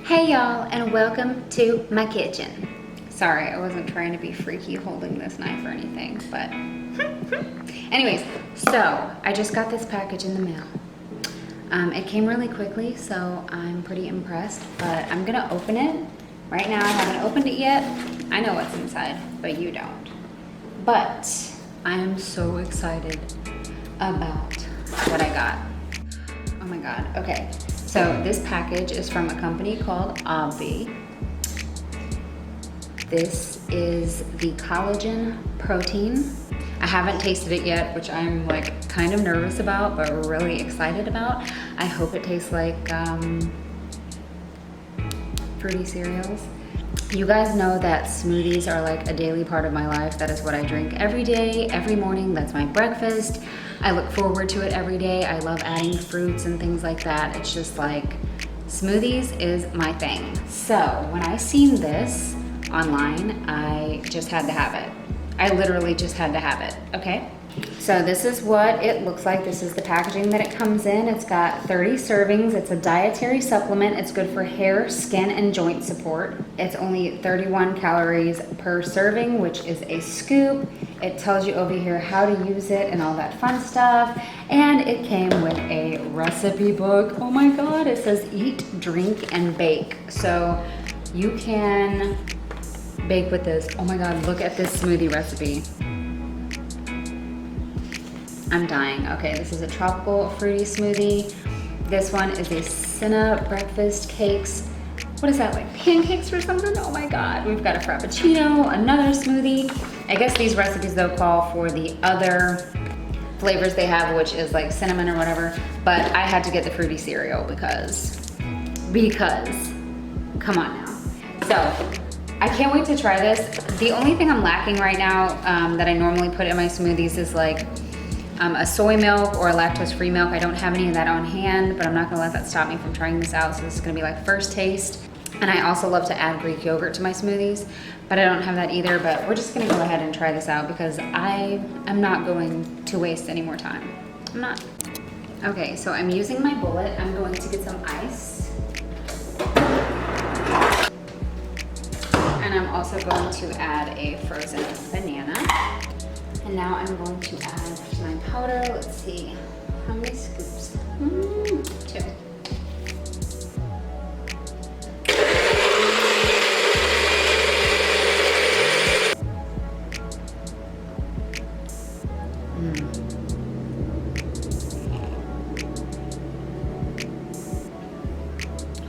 Hey y'all, and welcome to my kitchen. Sorry, I wasn't trying to be freaky holding this knife or anything, but anyways, so I just got this package in the mail. It came really quickly, so I'm pretty impressed, but I'm gonna open it. Right now, I haven't opened it yet. I know what's inside, but you don't. But I am so excited about what I got. Oh my God, okay. So this package is from a company called OBVI. This is the collagen protein. I haven't tasted it yet, which I'm like kind of nervous about, but really excited about. I hope it tastes like fruity cereals. You guys know that smoothies are like a daily part of my life. That is what I drink every day, every morning. That's my breakfast. I look forward to it every day. I love adding fruits and things like that. It's just like, smoothies is my thing. So when I seen this online, I just had to have it. I literally just had to have it, okay? So this is what it looks like. This is the packaging that it comes in. It's got 30 servings. It's a dietary supplement. It's good for hair, skin, and joint support. It's only 31 calories per serving, which is a scoop. It tells you over here how to use it and all that fun stuff. And it came with a recipe book. Oh my God, it says eat, drink, and bake. So you can bake with this. Oh my God, look at this smoothie recipe. I'm dying. Okay, this is a tropical fruity smoothie. This one is a Senna breakfast cakes. What is that, like pancakes or something? Oh my God. We've got a Frappuccino, another smoothie. I guess these recipes though call for the other flavors they have, which is like cinnamon or whatever. But I had to get the fruity cereal because, come on now. So, I can't wait to try this. The only thing I'm lacking right now that I normally put in my smoothies is like a soy milk or a lactose-free milk. I don't have any of that on hand, but I'm not gonna let that stop me from trying this out. So this is gonna be like first taste. And I also love to add Greek yogurt to my smoothies, but I don't have that either. But we're just gonna go ahead and try this out because I am not going to waste any more time. I'm not. Okay, so I'm using my bullet. I'm going to get some ice. And I'm also going to add a frozen banana. And now I'm going to add my powder. Let's see, how many scoops? 2.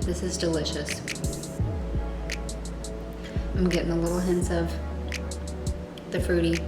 This is delicious. I'm getting the little hints of the fruity.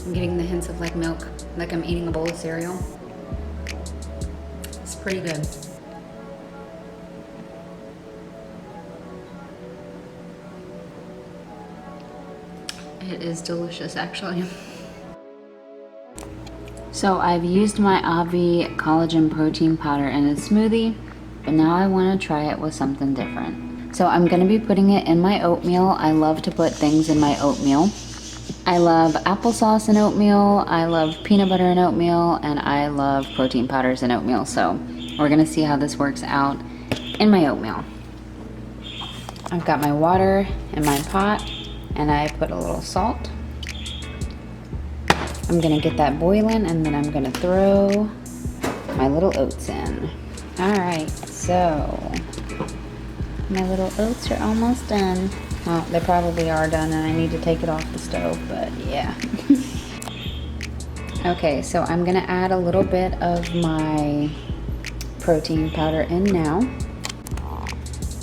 I'm getting the hints of like milk, like I'm eating a bowl of cereal. It's pretty good. It is delicious, actually. So I've used my OBVI collagen protein powder in a smoothie, but now I want to try it with something different. So I'm going to be putting it in my oatmeal. I love to put things in my oatmeal. I love applesauce in oatmeal, I love peanut butter in oatmeal, and I love protein powders in oatmeal. So we're gonna see how this works out in my oatmeal. I've got my water in my pot, and I put a little salt. I'm gonna get that boiling, and then I'm gonna throw my little oats in. All right, so my little oats are almost done. Well, they probably are done and I need to take it off the stove, but yeah. Okay, so I'm gonna add a little bit of my protein powder in now.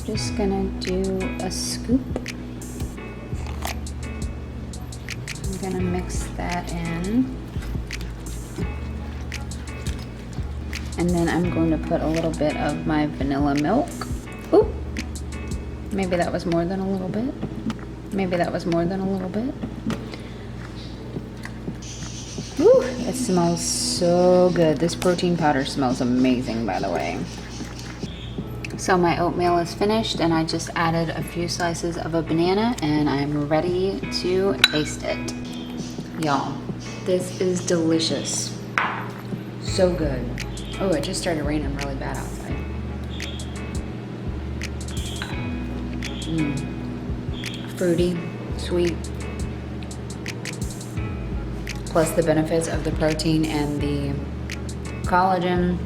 Just gonna do a scoop. I'm gonna mix that in. And then I'm going to put a little bit of my vanilla milk. Ooh. Maybe that was more than a little bit. Maybe that was more than a little bit. Woo, it smells so good. This protein powder smells amazing, by the way. So my oatmeal is finished, and I just added a few slices of a banana, and I'm ready to taste it. Y'all, this is delicious. So good. Oh, it just started raining really bad outside. Fruity, sweet. Plus the benefits of the protein and the collagen.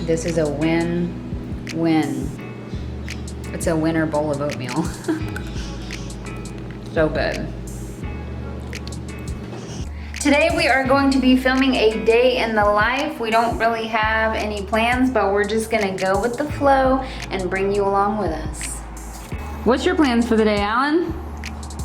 This is a win-win. It's a winner bowl of oatmeal. So good. Today we are going to be filming a day in the life. We don't really have any plans, but we're just gonna go with the flow and bring you along with us. What's your plans for the day, Alan?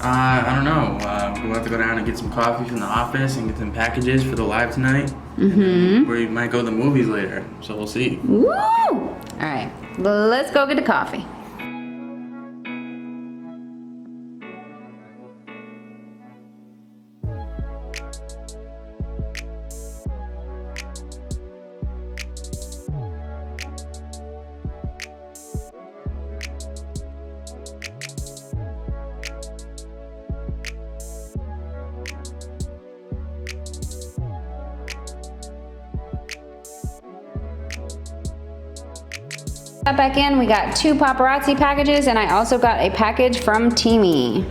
I don't know. We'll have to go down and get some coffee from the office and get some packages for the live tonight. We might go to the movies later, so we'll see. Woo! All right, let's go get the coffee. Got back in, we got 2 paparazzi packages, and I also got a package from Teamy.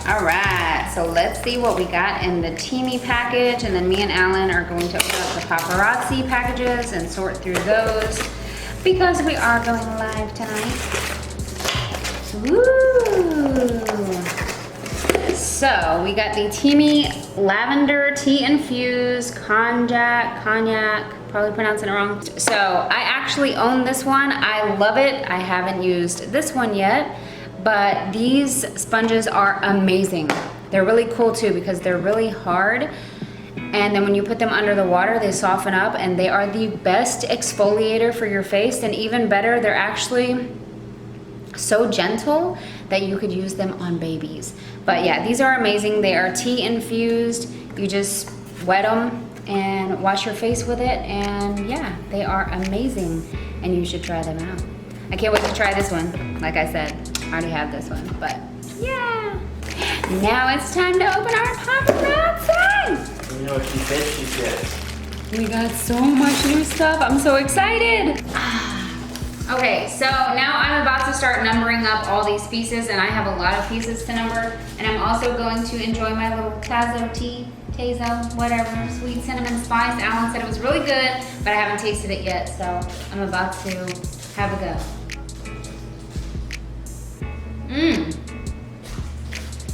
All right, so let's see what we got in the Teamy package, and then me and Alan are going to open up the paparazzi packages and sort through those because we are going live tonight. Woo! So we got the Teamy lavender tea infused cognac, probably pronouncing it wrong. So I actually own this one. I love it. I haven't used this one yet, but these sponges are amazing. They're really cool too because they're really hard. And then when you put them under the water, they soften up, and they are the best exfoliator for your face. And even better, they're actually so gentle that you could use them on babies. But yeah, these are amazing. They are tea infused. You just wet them and wash your face with it, and yeah, they are amazing, and you should try them out. I can't wait to try this one. Like I said, I already have this one, but yeah. Now it's time to open our paparazzi. You know what she said? She said. We got so much new stuff. I'm so excited. Okay, so now I'm about to start numbering up all these pieces, and I have a lot of pieces to number, and I'm also going to enjoy my little Tazo tea, Tazo, whatever, sweet cinnamon spice. Alan said it was really good, but I haven't tasted it yet, so I'm about to have a go.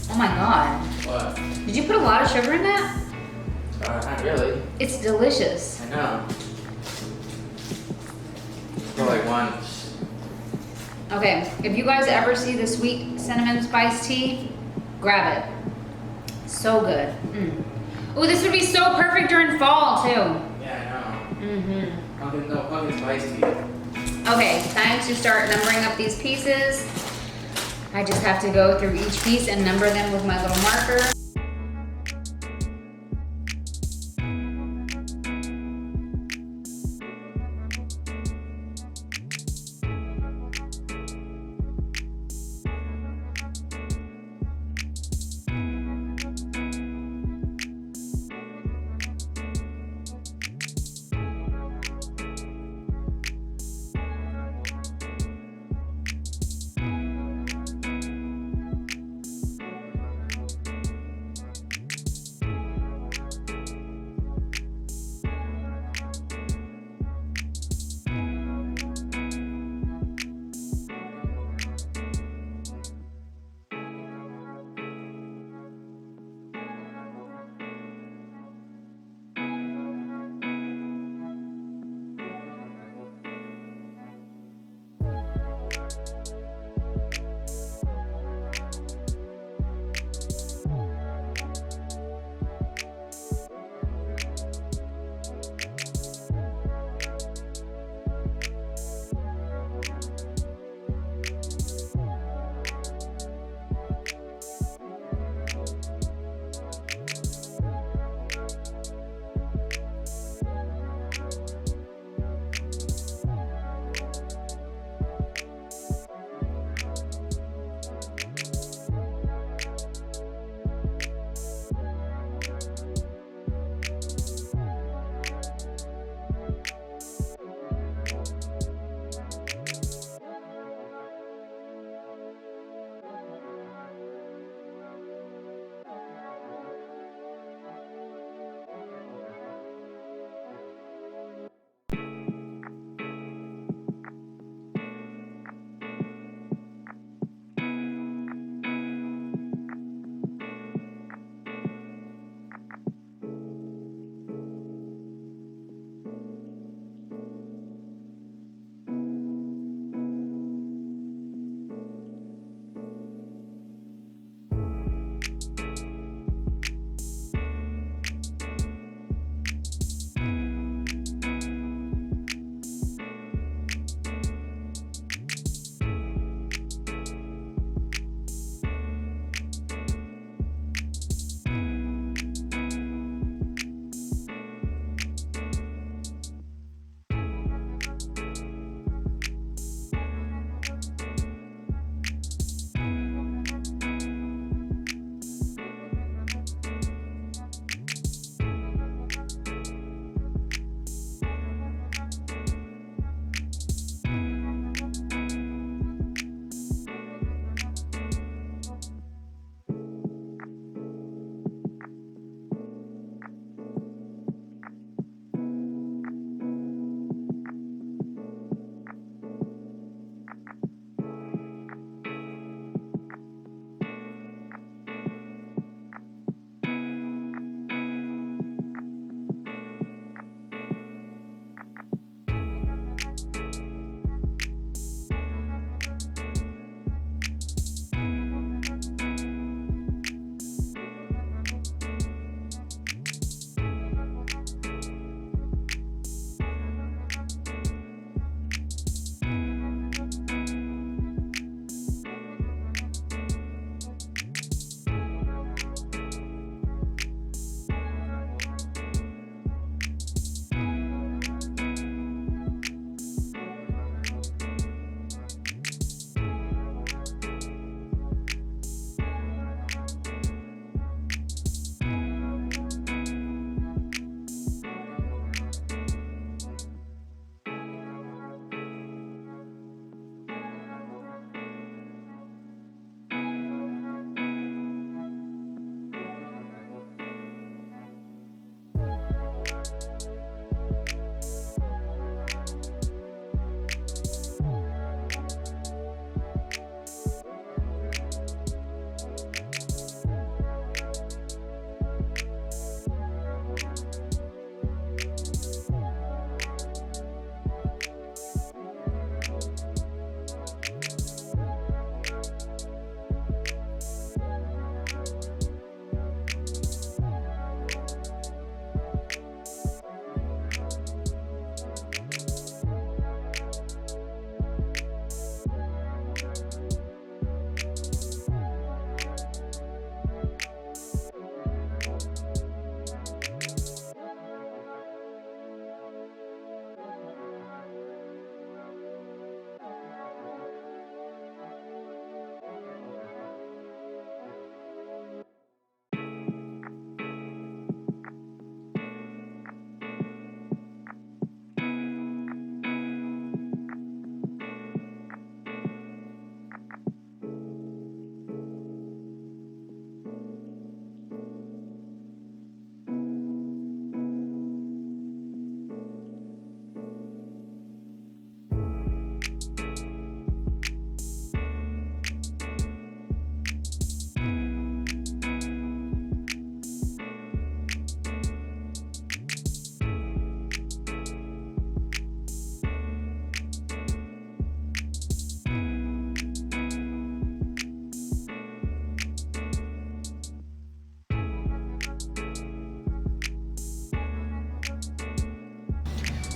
Oh my God. What? Did you put a lot of sugar in that? Not really. It's delicious. I know. Go like once. Okay, if you guys ever see the sweet cinnamon spice tea, grab it. So good. Oh, this would be so perfect during fall too. Yeah, I know. Pumpkin spice tea. Okay, time to start numbering up these pieces. I just have to go through each piece and number them with my little marker.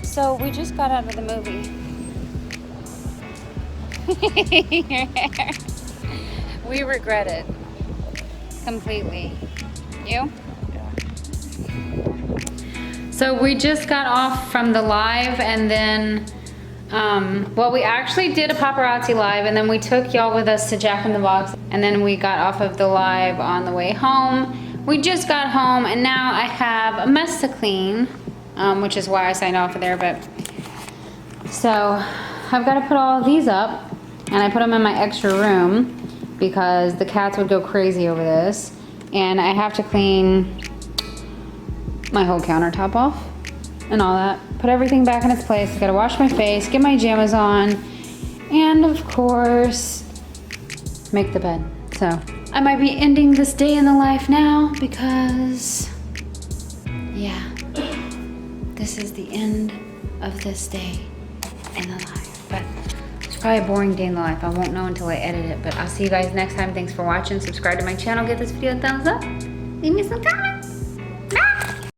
So we just got out of the movie. Your hair. We regret it completely. You? Yeah. So we just got off from the live, and then, well, we actually did a paparazzi live, and then we took y'all with us to Jack in the Box, and then we got off of the live on the way home. We just got home, and now I have a mess to clean, which is why I signed off of there, but so I've got to put all of these up, and I put them in my extra room because the cats would go crazy over this, and I have to clean my whole countertop off and all that. Put everything back in its place. I gotta wash my face, get my pajamas on, and of course, make the bed. So I might be ending this day in the life now because, yeah, this is the end of this day in the life. But it's probably a boring day in the life. I won't know until I edit it, but I'll see you guys next time. Thanks for watching. Subscribe to my channel. Give this video a thumbs up. Leave me some comments.